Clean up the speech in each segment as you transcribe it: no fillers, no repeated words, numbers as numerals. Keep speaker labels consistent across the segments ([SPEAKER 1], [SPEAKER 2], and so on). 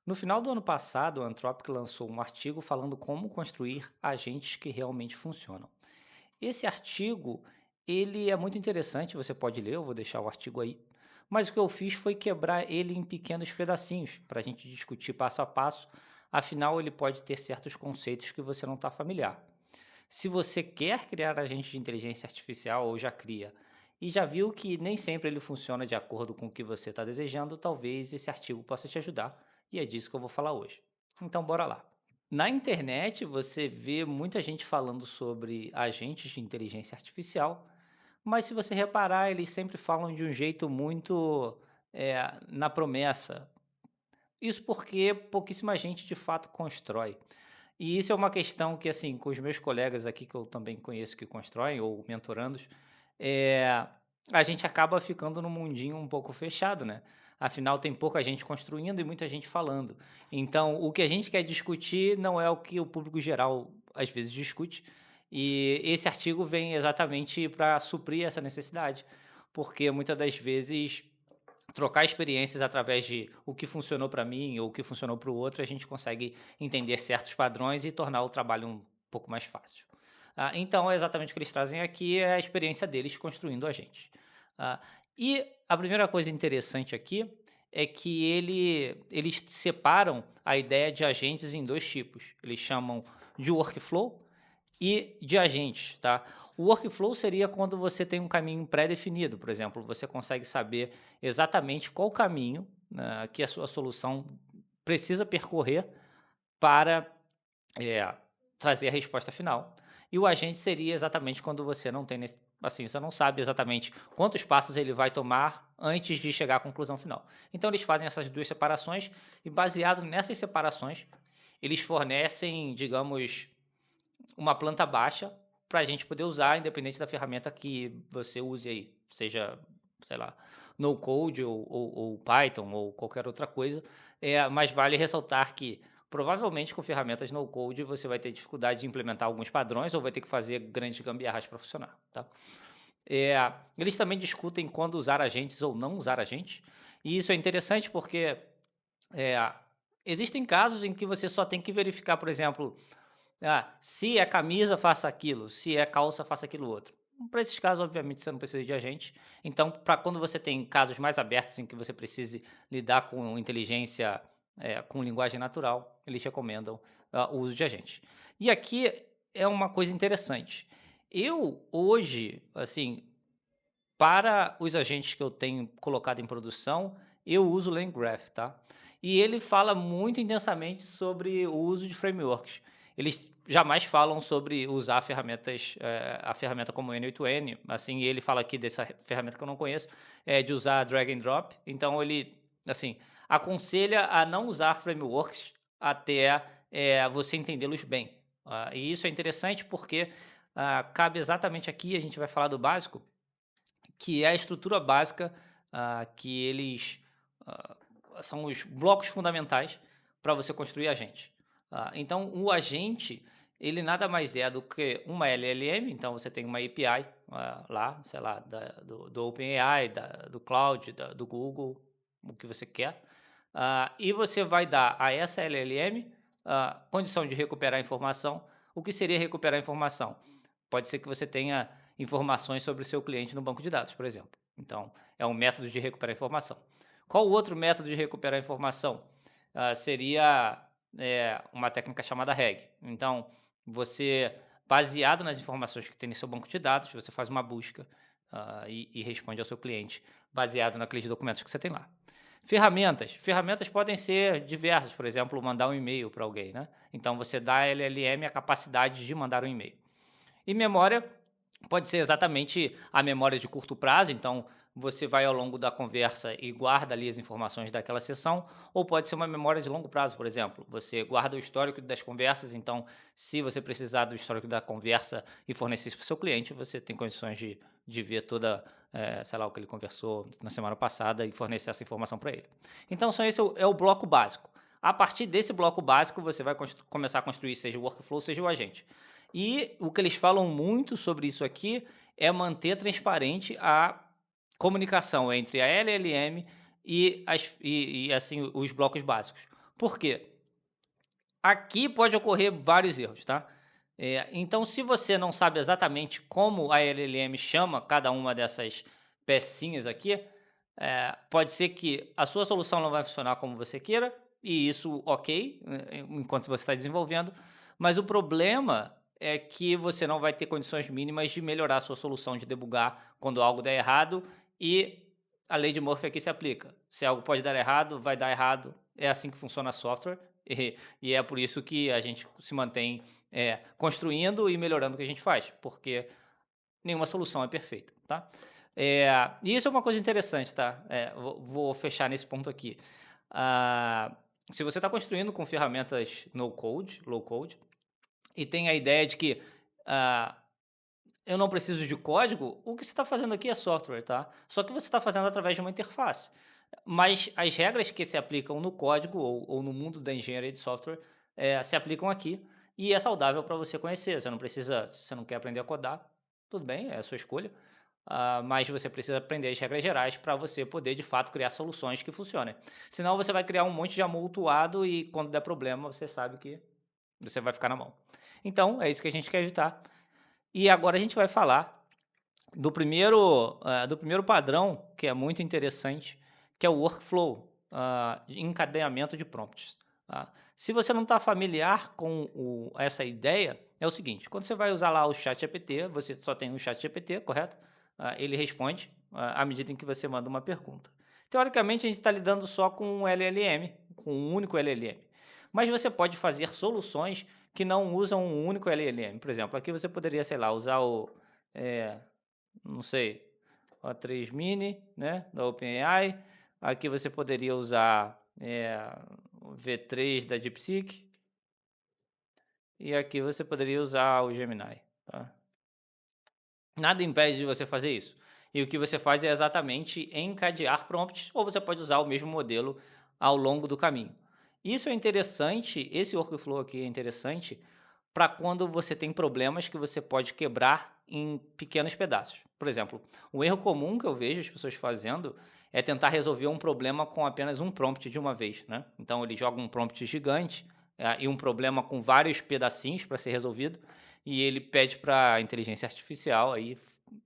[SPEAKER 1] No final do ano passado, a Anthropic lançou um artigo falando como construir agentes que realmente funcionam. Esse artigo, ele é muito interessante, você pode ler, eu vou deixar o artigo aí. Mas o que eu fiz foi quebrar ele em pequenos pedacinhos, para a gente discutir passo a passo. Afinal, ele pode ter certos conceitos que você não está familiar. Se você quer criar agente de inteligência artificial ou já cria, e já viu que nem sempre ele funciona de acordo com o que você está desejando, talvez esse artigo possa te ajudar, e é disso que eu vou falar hoje. Então, bora lá. Na internet, você vê muita gente falando sobre agentes de inteligência artificial, mas se você reparar, eles sempre falam de um jeito muito na promessa. Isso porque pouquíssima gente de fato constrói. E isso é uma questão que, assim, com os meus colegas aqui, que eu também conheço que constroem, ou mentorandos, eh, a gente acaba ficando num mundinho um pouco fechado, né? Afinal, tem pouca gente construindo e muita gente falando. Então, o que a gente quer discutir não é o que o público geral às vezes discute. E esse artigo vem exatamente para suprir essa necessidade, porque muitas das vezes trocar experiências através de o que funcionou para mim ou o que funcionou para o outro, a gente consegue entender certos padrões e tornar o trabalho um pouco mais fácil. Então, é exatamente o que eles trazem aqui, é a experiência deles construindo a gente. Ah, e a primeira coisa interessante aqui é que eles separam a ideia de agentes em dois tipos. Eles chamam de workflow e de agentes, tá? O workflow seria quando você tem um caminho pré-definido, por exemplo, você consegue saber exatamente qual caminho, que a sua solução precisa percorrer para é, trazer a resposta final. E o agente seria exatamente quando você não tem, assim, você não sabe exatamente quantos passos ele vai tomar antes de chegar à conclusão final. Então eles fazem essas duas separações e baseado nessas separações, eles fornecem, digamos, uma planta baixa para a gente poder usar, independente da ferramenta que você use aí, seja, sei lá, no code ou Python ou qualquer outra coisa. Mas vale ressaltar que provavelmente com ferramentas no code você vai ter dificuldade de implementar alguns padrões ou vai ter que fazer grandes gambiarras para funcionar, tá? Eles também discutem quando usar agentes ou não usar agentes, e isso é interessante porque é, existem casos em que você só tem que verificar, por exemplo, se é camisa, faça aquilo, se é calça, faça aquilo outro. Para esses casos, obviamente, você não precisa de agente. Então, para quando você tem casos mais abertos em que você precise lidar com inteligência, com linguagem natural, eles recomendam o uso de agente. E aqui é uma coisa interessante. Eu, hoje, assim, para os agentes que eu tenho colocado em produção, eu uso o LangGraph, tá? E ele fala muito intensamente sobre o uso de frameworks. Eles jamais falam sobre usar ferramentas, a ferramenta como N8N, assim, ele fala aqui dessa ferramenta que eu não conheço, de usar drag and drop. Então ele, assim, aconselha a não usar frameworks até você entendê-los bem. E isso é interessante porque cabe exatamente aqui, a gente vai falar do básico, que é a estrutura básica, que eles ah, são os blocos fundamentais para você construir agente. Então, o agente, ele nada mais é do que uma LLM, então você tem uma API lá, sei lá, do OpenAI, do Cloud, do Google, o que você quer, e você vai dar a essa LLM condição de recuperar informação. O que seria recuperar informação? Pode ser que você tenha informações sobre o seu cliente no banco de dados, por exemplo. Então, é um método de recuperar informação. Qual o outro método de recuperar informação? Seria uma técnica chamada RAG. Então, você, baseado nas informações que tem no seu banco de dados, você faz uma busca e responde ao seu cliente, baseado naqueles documentos que você tem lá. Ferramentas. Ferramentas podem ser diversas, por exemplo, mandar um e-mail para alguém, né? Então, você dá à LLM a capacidade de mandar um e-mail. E memória pode ser exatamente a memória de curto prazo, então você vai ao longo da conversa e guarda ali as informações daquela sessão, ou pode ser uma memória de longo prazo, por exemplo. Você guarda o histórico das conversas, então se você precisar do histórico da conversa e fornecer isso para o seu cliente, você tem condições de ver toda, sei lá, o que ele conversou na semana passada e fornecer essa informação para ele. Então, só esse é o bloco básico. A partir desse bloco básico, você vai começar a construir seja o workflow, seja o agente. E o que eles falam muito sobre isso aqui é manter transparente a comunicação entre a LLM e assim, os blocos básicos. Por quê? Aqui pode ocorrer vários erros, tá? Então, se você não sabe exatamente como a LLM chama cada uma dessas pecinhas aqui, pode ser que a sua solução não vai funcionar como você queira, e isso ok, enquanto você está desenvolvendo, mas o problema é que você não vai ter condições mínimas de melhorar a sua solução, de debugar quando algo der errado, e a lei de Murphy aqui se aplica. Se algo pode dar errado, vai dar errado, é assim que funciona software, e é por isso que a gente se mantém construindo e melhorando o que a gente faz, porque nenhuma solução é perfeita, tá? E isso é uma coisa interessante, tá? Vou fechar nesse ponto aqui. Se você está construindo com ferramentas no-code, low-code, e tem a ideia de que eu não preciso de código, o que você está fazendo aqui é software, tá? Só que você está fazendo através de uma interface. Mas as regras que se aplicam no código ou no mundo da engenharia de software se aplicam aqui e é saudável para você conhecer. Você não precisa, se você não quer aprender a codar, tudo bem, é a sua escolha. Mas você precisa aprender as regras gerais para você poder, de fato, criar soluções que funcionem. Senão você vai criar um monte de amontoado e quando der problema, você sabe que você vai ficar na mão. Então, é isso que a gente quer evitar. E agora a gente vai falar do primeiro padrão, que é muito interessante, que é o workflow, encadeamento de prompts. Tá? Se você não está familiar com essa ideia, é o seguinte, quando você vai usar lá o ChatGPT, você só tem o ChatGPT, correto? Ele responde à medida em que você manda uma pergunta. Teoricamente, a gente está lidando só com um LLM, com um único LLM. Mas você pode fazer soluções que não usam um único LLM. Por exemplo, aqui você poderia, sei lá, usar não sei, o A3 Mini, né, da OpenAI. Aqui você poderia usar o V3 da DeepSeek. E aqui você poderia usar o Gemini. Tá? Nada impede de você fazer isso. E o que você faz é exatamente encadear prompts, ou você pode usar o mesmo modelo ao longo do caminho. Isso é interessante, esse workflow aqui é interessante para quando você tem problemas que você pode quebrar em pequenos pedaços. Por exemplo, um erro comum que eu vejo as pessoas fazendo é tentar resolver um problema com apenas um prompt de uma vez, né? Então ele joga um prompt gigante e um problema com vários pedacinhos para ser resolvido e ele pede para a inteligência artificial aí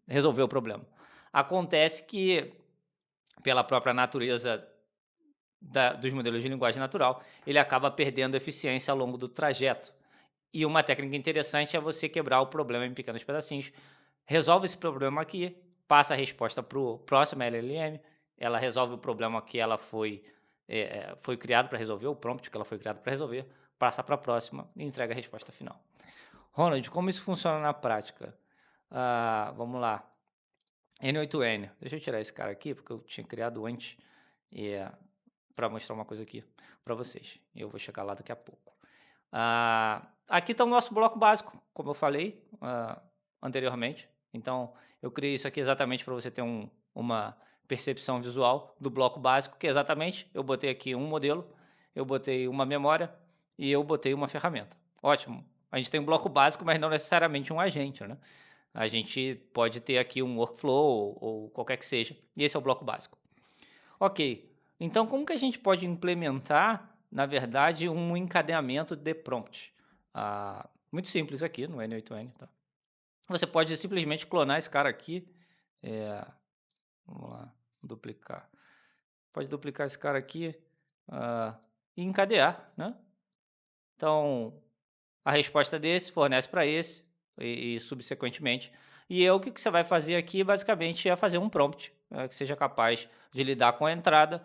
[SPEAKER 1] resolver o problema. Acontece que, pela própria natureza dos modelos de linguagem natural, ele acaba perdendo eficiência ao longo do trajeto. E uma técnica interessante é você quebrar o problema em pequenos pedacinhos. Resolve esse problema aqui, passa a resposta para o próximo LLM, ela resolve o problema que ela foi criado para resolver, o prompt que ela foi criada para resolver, passa para a próxima e entrega a resposta final. Ronald, como isso funciona na prática? Vamos lá. N8N. Deixa eu tirar esse cara aqui, porque eu tinha criado antes para mostrar uma coisa aqui para vocês. Eu vou chegar lá daqui a pouco. Aqui está o nosso bloco básico, como eu falei anteriormente. Então, eu criei isso aqui exatamente para você ter uma percepção visual do bloco básico, que exatamente eu botei aqui um modelo, eu botei uma memória e eu botei uma ferramenta. Ótimo. A gente tem um bloco básico, mas não necessariamente um agente, né? A gente pode ter aqui um workflow ou qualquer que seja. E esse é o bloco básico. Ok. Então, como que a gente pode implementar, na verdade, um encadeamento de prompt? Muito simples aqui no N8N. Tá? Você pode simplesmente clonar esse cara aqui. Vamos lá, duplicar. Pode duplicar esse cara aqui e encadear, né? Então, a resposta desse fornece para esse e subsequentemente. E o que você vai fazer aqui, basicamente, é fazer um prompt que seja capaz de lidar com a entrada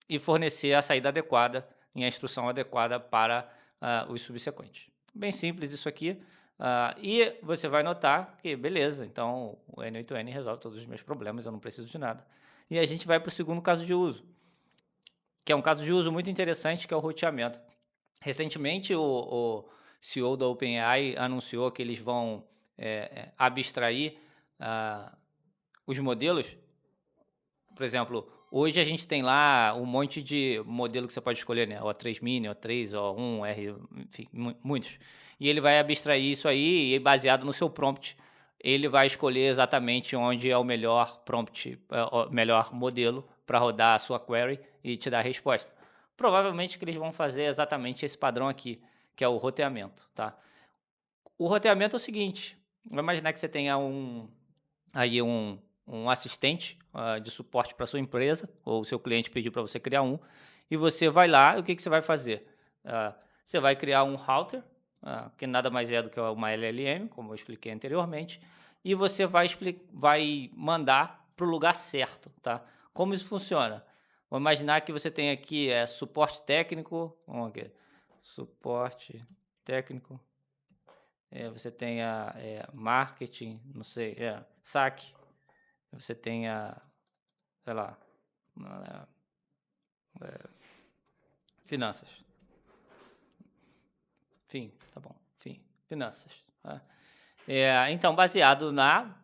[SPEAKER 1] e fornecer a saída adequada e a instrução adequada para os subsequentes. Bem simples isso aqui. E você vai notar que, beleza, então o N8N resolve todos os meus problemas, eu não preciso de nada. E a gente vai para o segundo caso de uso, que é um caso de uso muito interessante, que é o roteamento. Recentemente, o CEO da OpenAI anunciou que eles vão abstrair os modelos. Por exemplo, hoje a gente tem lá um monte de modelo que você pode escolher, né? O A3 Mini, o A3, O1, R, enfim, muitos. E ele vai abstrair isso aí e, baseado no seu prompt, ele vai escolher exatamente onde é o melhor prompt, o melhor modelo para rodar a sua query e te dar a resposta. Provavelmente o que eles vão fazer é exatamente esse padrão aqui, que é o roteamento, tá? O roteamento é o seguinte, vamos imaginar que você tenha aí um assistente de suporte para sua empresa, ou o seu cliente pediu para você criar um, e você vai lá, e o que, que você vai fazer? Você vai criar um router, que nada mais é do que uma LLM, como eu expliquei anteriormente, e você vai mandar para o lugar certo, tá? Como isso funciona? Vamos imaginar que você tem aqui suporte técnico, vamos aqui, suporte técnico, você tem marketing, não sei, saque, você tem sei lá, finanças. Fim, tá bom, fim, finanças. Tá? Então, baseado na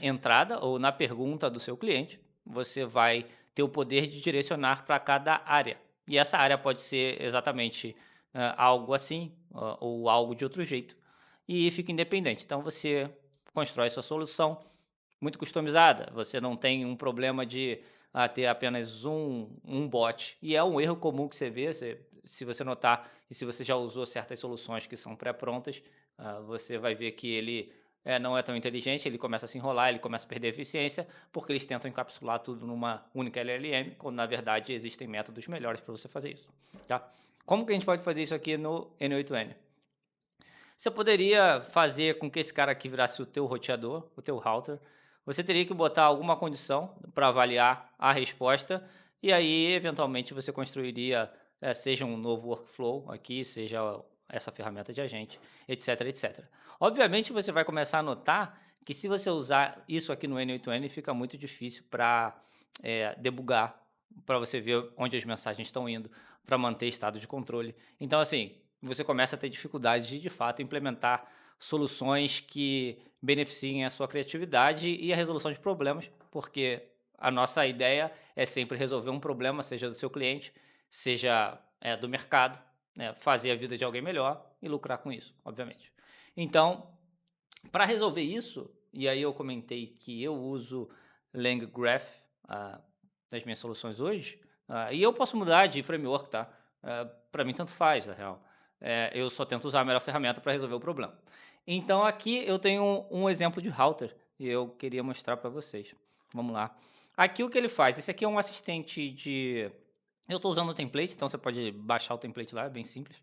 [SPEAKER 1] entrada ou na pergunta do seu cliente, você vai ter o poder de direcionar para cada área. E essa área pode ser exatamente algo assim ou algo de outro jeito. E fica independente. Então, você constrói sua solução muito customizada. Você não tem um problema de ter apenas um bot. E é um erro comum que você vê, se você notar, e se você já usou certas soluções que são pré-prontas, você vai ver que ele não é tão inteligente, ele começa a se enrolar, ele começa a perder eficiência, porque eles tentam encapsular tudo numa única LLM, quando na verdade existem métodos melhores para você fazer isso. Tá? Como que a gente pode fazer isso aqui no N8N? Você poderia fazer com que esse cara aqui virasse o teu roteador, o teu router. Você teria que botar alguma condição para avaliar a resposta e aí, eventualmente, você construiria, seja um novo workflow aqui, seja essa ferramenta de agente, etc, etc. Obviamente, você vai começar a notar que se você usar isso aqui no N8N, fica muito difícil para debugar, para você ver onde as mensagens estão indo, para manter estado de controle. Então, assim, você começa a ter dificuldade de fato, implementar soluções que beneficiem a sua criatividade e a resolução de problemas, porque a nossa ideia é sempre resolver um problema, seja do seu cliente, seja do mercado, né, fazer a vida de alguém melhor e lucrar com isso, obviamente. Então, para resolver isso, e aí eu comentei que eu uso LangGraph nas minhas soluções hoje, e eu posso mudar de framework, tá? Para mim, tanto faz, na real. Eu só tento usar a melhor ferramenta para resolver o problema. Então, aqui eu tenho um exemplo de router e eu queria mostrar para vocês. Vamos lá. Aqui o que ele faz? Esse aqui é um assistente de... Eu estou usando o template, então você pode baixar o template lá, é bem simples.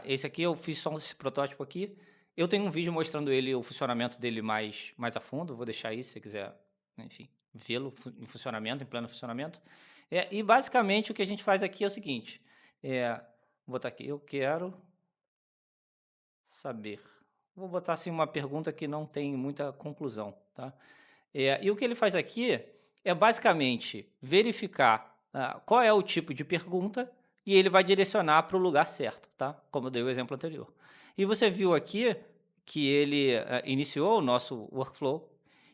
[SPEAKER 1] Esse aqui eu fiz só esse protótipo aqui. Eu tenho um vídeo mostrando ele, o funcionamento dele mais a fundo. Vou deixar aí se você quiser, enfim, vê-lo em funcionamento, em pleno funcionamento. E basicamente o que a gente faz aqui é o seguinte. Vou botar aqui, eu quero saber. Vou botar assim uma pergunta que não tem muita conclusão, tá? E o que ele faz aqui é basicamente verificar qual é o tipo de pergunta e ele vai direcionar para o lugar certo, tá? Como eu dei o exemplo anterior. E você viu aqui que ele iniciou o nosso workflow,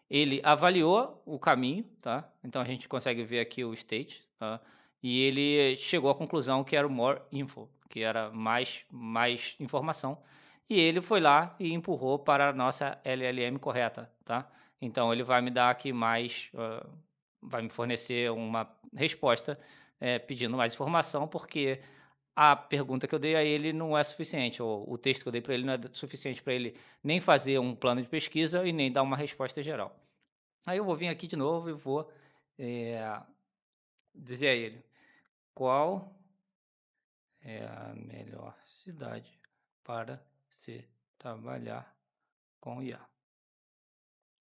[SPEAKER 1] ele avaliou o caminho, tá? Então a gente consegue ver aqui o state, tá? E ele chegou à conclusão que era o more info, que era mais informação. E ele foi lá e empurrou para a nossa LLM correta, tá? Então ele vai me dar aqui vai me fornecer uma resposta pedindo mais informação, porque a pergunta que eu dei a ele não é suficiente, ou o texto que eu dei para ele não é suficiente para ele nem fazer um plano de pesquisa e nem dar uma resposta geral. Aí eu vou vir aqui de novo e vou dizer a ele qual é a melhor cidade para se trabalhar com IA.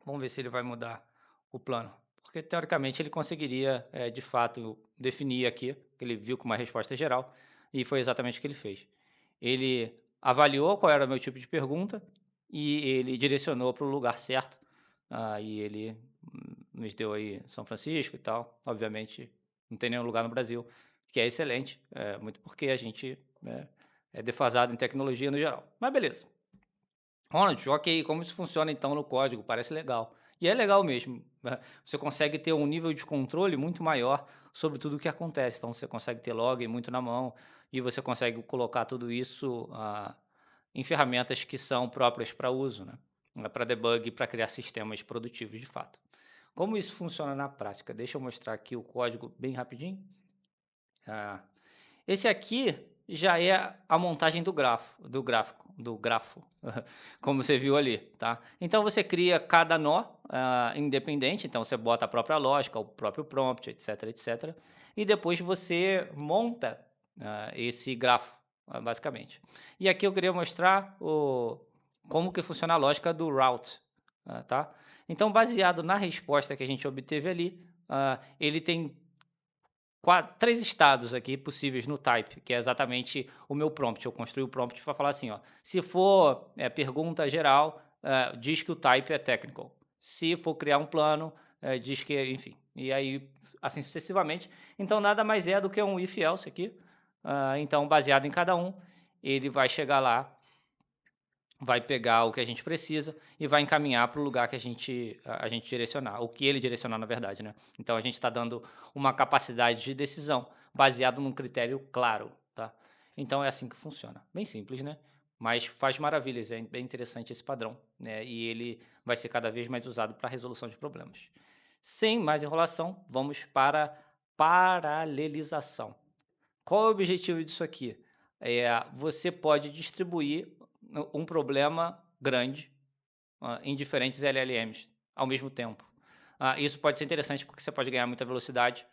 [SPEAKER 1] Vamos ver se ele vai mudar o plano. Porque, teoricamente, ele conseguiria, de fato, definir aqui, que ele viu com uma resposta geral, e foi exatamente o que ele fez. Ele avaliou qual era o meu tipo de pergunta e ele direcionou para o lugar certo. E ele nos deu aí São Francisco e tal. Obviamente, não tem nenhum lugar no Brasil, que é excelente, muito porque a gente é defasado em tecnologia no geral. Mas beleza. Ronald, ok, como isso funciona então no código? Parece legal. E é legal mesmo, né? Você consegue ter um nível de controle muito maior sobre tudo o que acontece. Então, você consegue ter log muito na mão e você consegue colocar tudo isso em ferramentas que são próprias para uso, né? Para debug e para criar sistemas produtivos de fato. Como isso funciona na prática? Deixa eu mostrar aqui o código bem rapidinho. Esse aqui já é a montagem do grafo, como você viu ali, tá? Então você cria cada nó independente, então você bota a própria lógica, o próprio prompt, etc, etc. E depois você monta esse grafo, basicamente. E aqui eu queria mostrar como que funciona a lógica do route, tá? Então, baseado na resposta que a gente obteve ali, ele tem três estados aqui possíveis no type, que é exatamente o meu prompt. Eu construí o prompt para falar assim, ó, se for pergunta geral, diz que o type é technical. Se for criar um plano, diz que, enfim, e aí assim sucessivamente. Então nada mais é do que um if else aqui. Então, baseado em cada um, ele vai chegar lá, vai pegar o que a gente precisa e vai encaminhar para o lugar que a gente direcionar, o que ele direcionar, na verdade, né? Então a gente está dando uma capacidade de decisão baseado num critério claro, tá? Então é assim que funciona. Bem simples, né? Mas faz maravilhas, é bem interessante esse padrão, né? E ele vai ser cada vez mais usado para resolução de problemas. Sem mais enrolação, vamos para paralelização. Qual é o objetivo disso aqui? Você pode distribuir um problema grande em diferentes LLMs ao mesmo tempo. Isso pode ser interessante porque você pode ganhar muita velocidade.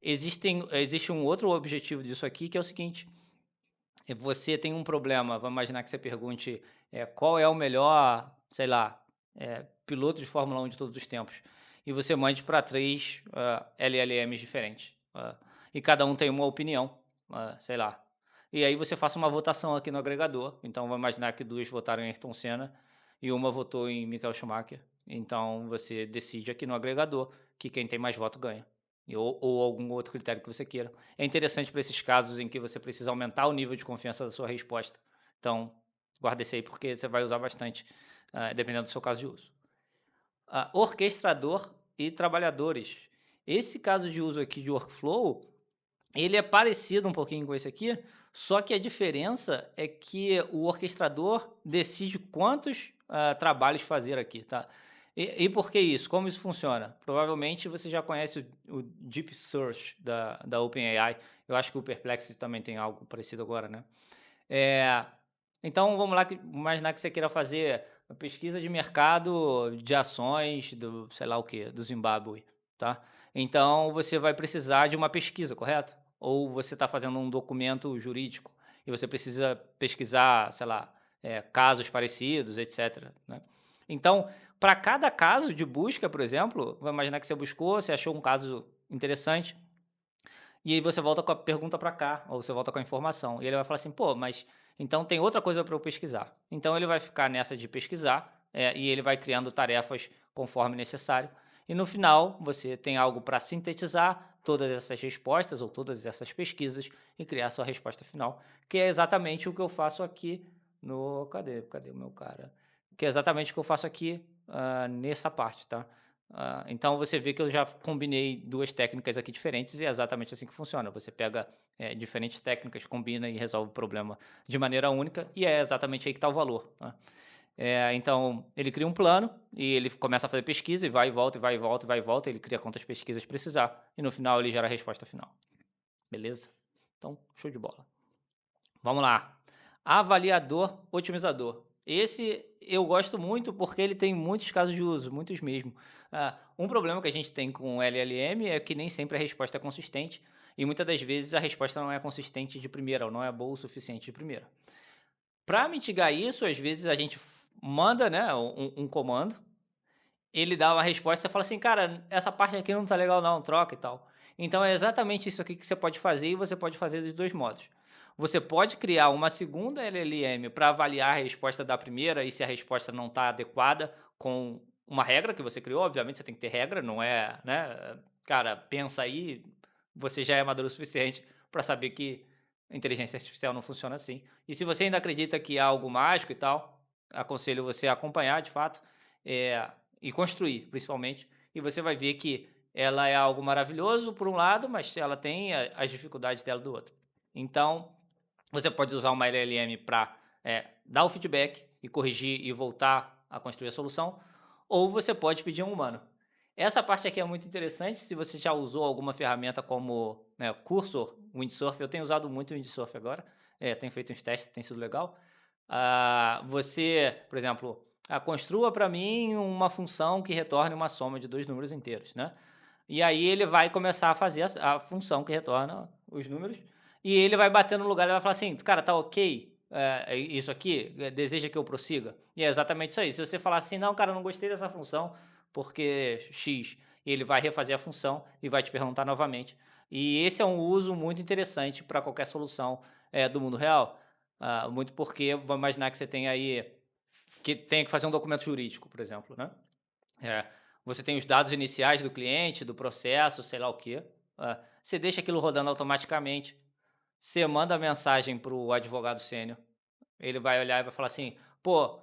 [SPEAKER 1] Existe um outro objetivo disso aqui, que é o seguinte: você tem um problema, vamos imaginar que você pergunte qual é o melhor, sei lá, piloto de Fórmula 1 de todos os tempos, e você mande para 3 LLMs diferentes, e cada um tem uma opinião, sei lá. E aí você faça uma votação aqui no agregador. Então, vamos imaginar que 2 votaram em Ayrton Senna e uma votou em Michael Schumacher. Então, você decide aqui no agregador que quem tem mais voto ganha. Ou algum outro critério que você queira. É interessante para esses casos em que você precisa aumentar o nível de confiança da sua resposta. Então, guarda esse aí porque você vai usar bastante, dependendo do seu caso de uso. Orquestrador e trabalhadores. Esse caso de uso aqui de workflow, ele é parecido um pouquinho com esse aqui, só que a diferença é que o orquestrador decide quantos trabalhos fazer aqui, tá? E por que isso? Como isso funciona? Provavelmente você já conhece o Deep Search da OpenAI. Eu acho que o Perplexity também tem algo parecido agora, né? Então, vamos lá, imaginar que você queira fazer uma pesquisa de mercado de ações do, sei lá o quê, do Zimbábue, tá? Então, você vai precisar de uma pesquisa, correto? Ou você está fazendo um documento jurídico e você precisa pesquisar, sei lá, casos parecidos, etc, né? Então, para cada caso de busca, por exemplo, vamos imaginar que você buscou, você achou um caso interessante, e aí você volta com a pergunta para cá, ou você volta com a informação. E ele vai falar assim, pô, mas então tem outra coisa para eu pesquisar. Então ele vai ficar nessa de pesquisar, e ele vai criando tarefas conforme necessário. E no final, você tem algo para sintetizar todas essas respostas ou todas essas pesquisas e criar sua resposta final, que é exatamente o que eu faço aqui no... Cadê o meu cara? Que é exatamente o que eu faço aqui nessa parte, tá? Então você vê que eu já combinei 2 técnicas aqui diferentes e é exatamente assim que funciona. Você pega diferentes técnicas, combina e resolve o problema de maneira única e é exatamente aí que está o valor, tá? Então ele cria um plano e ele começa a fazer pesquisa e vai e volta, e vai e volta, e vai e volta. Ele cria quantas pesquisas precisar e no final ele gera a resposta final. Beleza? Então, show de bola. Vamos lá. Avaliador otimizador. Esse eu gosto muito porque ele tem muitos casos de uso, muitos mesmo. Um problema que a gente tem com o LLM é que nem sempre a resposta é consistente e muitas das vezes a resposta não é consistente de primeira ou não é boa o suficiente de primeira. Para mitigar isso, às vezes a gente manda, né, um comando, ele dá uma resposta e fala assim, cara, essa parte aqui não tá legal não, troca e tal. Então é exatamente isso aqui que você pode fazer e você pode fazer dos 2 modos. Você pode criar uma segunda LLM para avaliar a resposta da primeira e se a resposta não está adequada com uma regra que você criou, obviamente você tem que ter regra, não é, né? Cara, pensa aí, você já é maduro o suficiente para saber que a inteligência artificial não funciona assim. E se você ainda acredita que é algo mágico e tal, aconselho você a acompanhar de fato e construir, principalmente, e você vai ver que ela é algo maravilhoso por um lado, mas ela tem as dificuldades dela do outro. Então, você pode usar uma LLM para dar o feedback e corrigir e voltar a construir a solução, ou você pode pedir um humano. Essa parte aqui é muito interessante, se você já usou alguma ferramenta como, né, Cursor, Windsurf, eu tenho usado muito o Windsurf agora, tenho feito uns testes, tem sido legal. Você, por exemplo, construa para mim uma função que retorne uma soma de 2 números inteiros, né. E aí ele vai começar a fazer a função que retorna os números, e ele vai bater no lugar e vai falar assim: "Cara, tá ok, isso aqui? Deseja que eu prossiga?". E é exatamente isso aí, se você falar assim: "Não, cara, eu não gostei dessa função, porque X", ele vai refazer a função e vai te perguntar novamente. E esse é um uso muito interessante para qualquer solução, do mundo real. Muito porque vamos imaginar que você tem aí que tem que fazer um documento jurídico, por exemplo, né. É, você tem os dados iniciais do cliente, do processo, sei lá o quê, você deixa aquilo rodando automaticamente, você manda a mensagem para o advogado sênior, ele vai olhar e vai falar assim: "Pô,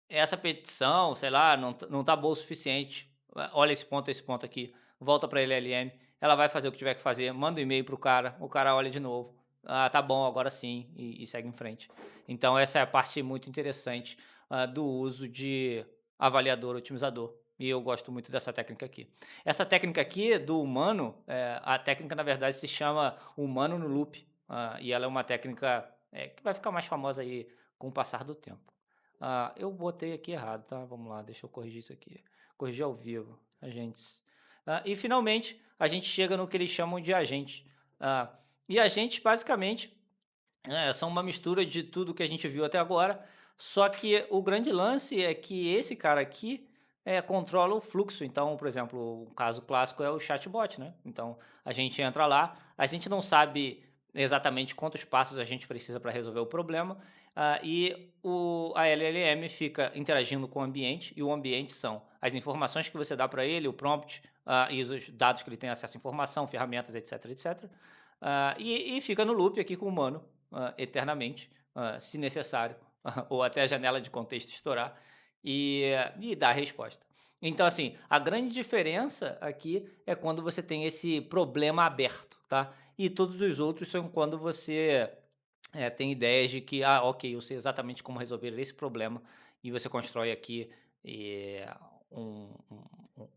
[SPEAKER 1] essa petição, sei lá, não tá boa o suficiente. Olha esse ponto aqui. Volta para a LLM, ela vai fazer o que tiver que fazer, manda um e-mail para o cara olha de novo. Ah, tá bom, agora sim, e segue em frente. Então essa é a parte muito interessante, do uso de avaliador otimizador. E eu gosto muito dessa técnica aqui. Essa técnica aqui do humano, a técnica na verdade se chama humano no loop, e ela é uma técnica, que vai ficar mais famosa aí com o passar do tempo. Eu botei aqui errado, tá? Vamos lá, deixa eu corrigir isso aqui. Corrigir ao vivo, agentes. E finalmente, a gente chega no que eles chamam de agentes. E agentes, basicamente, são uma mistura de tudo que a gente viu até agora, só que o grande lance é que esse cara aqui controla o fluxo. Então, por exemplo, o caso clássico é o chatbot, né? Então, a gente entra lá, a gente não sabe exatamente quantos passos a gente precisa para resolver o problema, a LLM fica interagindo com o ambiente, e o ambiente são as informações que você dá para ele, o prompt, e os dados que ele tem acesso à informação, ferramentas, etc, etc. E fica no loop aqui com o humano, eternamente, se necessário, ou até a janela de contexto estourar, e dar a resposta. Então, assim, a grande diferença aqui é quando você tem esse problema aberto, tá? E todos os outros são quando você tem ideias de que, ok, eu sei exatamente como resolver esse problema, e você constrói aqui eh, um- um- um-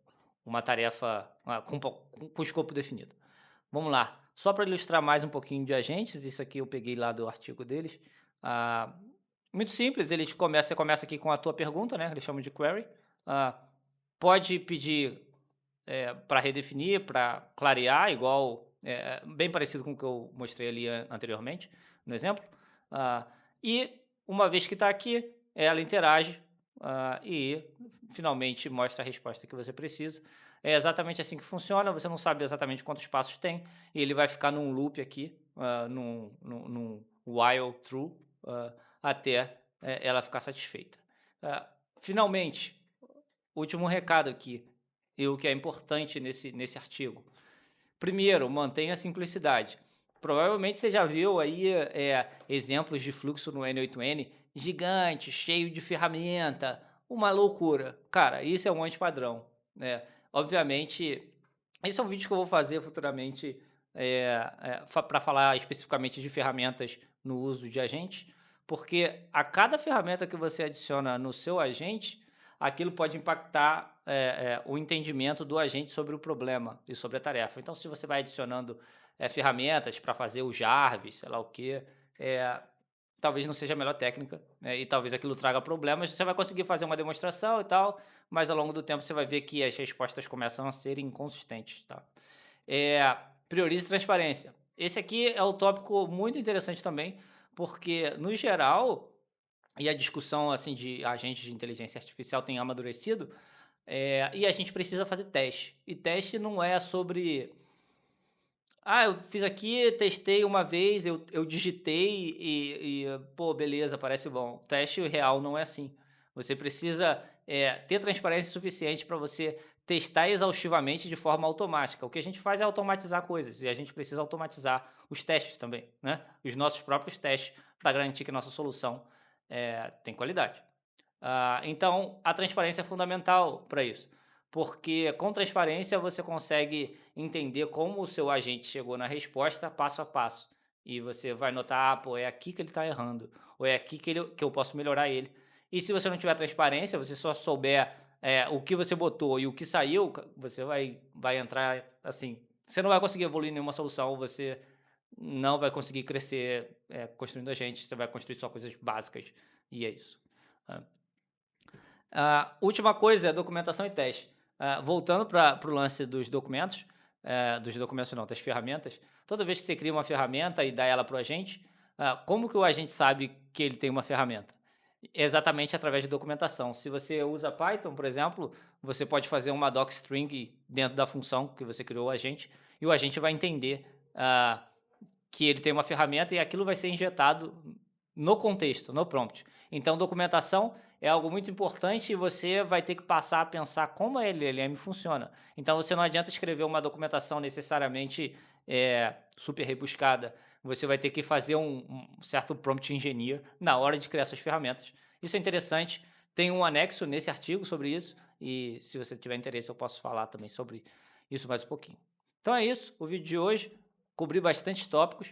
[SPEAKER 1] uma tarefa com escopo definido. Vamos lá. Só para ilustrar mais um pouquinho de agentes, isso aqui eu peguei lá do artigo deles. Ah, muito simples, você começa aqui com a tua pergunta, né? Eles chamam de query. Ah, pode pedir para redefinir, para clarear, igual, bem parecido com o que eu mostrei ali anteriormente, no exemplo. Ah, e uma vez que está aqui, ela interage e finalmente mostra a resposta que você precisa. É exatamente assim que funciona, você não sabe exatamente quantos passos tem, e ele vai ficar num loop aqui, num while true, até ela ficar satisfeita. Finalmente, último recado aqui, e o que é importante nesse artigo. Primeiro, mantenha a simplicidade. Provavelmente você já viu aí exemplos de fluxo no N8N gigante, cheio de ferramenta, uma loucura. Cara, isso é um antipadrão, né? Obviamente, esse é um vídeo que eu vou fazer futuramente para falar especificamente de ferramentas no uso de agentes, porque a cada ferramenta que você adiciona no seu agente, aquilo pode impactar o entendimento do agente sobre o problema e sobre a tarefa. Então, se você vai adicionando ferramentas para fazer o Jarvis, sei lá o quê, talvez não seja a melhor técnica, né, e talvez aquilo traga problemas. Você vai conseguir fazer uma demonstração e tal, mas ao longo do tempo você vai ver que as respostas começam a ser inconsistentes, tá? Priorize transparência. Esse aqui é um tópico muito interessante também, porque, no geral, e a discussão assim de agentes de inteligência artificial tem amadurecido, e a gente precisa fazer teste. E teste não é sobre eu fiz aqui, testei uma vez, eu digitei pô, beleza, parece bom. Teste real não é assim. Você precisa ter transparência suficiente para você testar exaustivamente de forma automática. O que a gente faz é automatizar coisas, e a gente precisa automatizar os testes também, né? Os nossos próprios testes, para garantir que a nossa solução tem qualidade. Então, a transparência é fundamental para isso, porque com transparência você consegue entender como o seu agente chegou na resposta passo a passo. E você vai notar, pô, é aqui que ele está errando, ou é aqui que eu posso melhorar ele. E se você não tiver transparência, você só souber o que você botou e o que saiu, você vai entrar assim, você não vai conseguir evoluir nenhuma solução, você não vai conseguir crescer construindo a gente, você vai construir só coisas básicas, e é isso. Ah, última coisa é documentação e teste. Voltando para o lance dos documentos não, das ferramentas, toda vez que você cria uma ferramenta e dá ela para o agente, como que o agente sabe que ele tem uma ferramenta? Exatamente através de documentação. Se você usa Python, por exemplo, você pode fazer uma docstring dentro da função que você criou o agente, e o agente vai entender que ele tem uma ferramenta e aquilo vai ser injetado no contexto, no prompt. Então, documentação é algo muito importante e você vai ter que passar a pensar como a LLM funciona. Então, você não adianta escrever uma documentação necessariamente super rebuscada. Você vai ter que fazer um certo prompt engineer na hora de criar suas ferramentas. Isso é interessante. Tem um anexo nesse artigo sobre isso e se você tiver interesse eu posso falar também sobre isso mais um pouquinho. Então é isso, o vídeo de hoje. Cobri bastantes tópicos.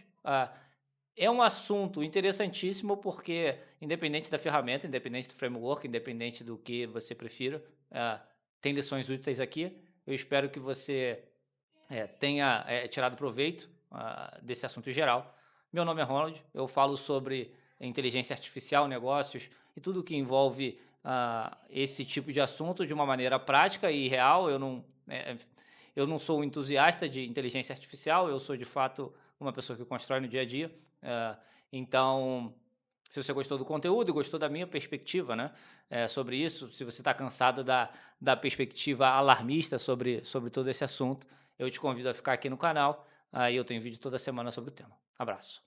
[SPEAKER 1] É um assunto interessantíssimo porque, independente da ferramenta, independente do framework, independente do que você prefira, tem lições úteis aqui. Eu espero que você tenha tirado proveito desse assunto geral. Meu nome é Ronald, eu falo sobre inteligência artificial, negócios e tudo que envolve esse tipo de assunto de uma maneira prática e real. Eu não sou um entusiasta de inteligência artificial, eu sou de fato uma pessoa que constrói no dia a dia. Então, se você gostou do conteúdo e gostou da minha perspectiva, né, sobre isso, se você está cansado da perspectiva alarmista sobre todo esse assunto, eu te convido a ficar aqui no canal. Aí eu tenho vídeo toda semana sobre o tema. Abraço.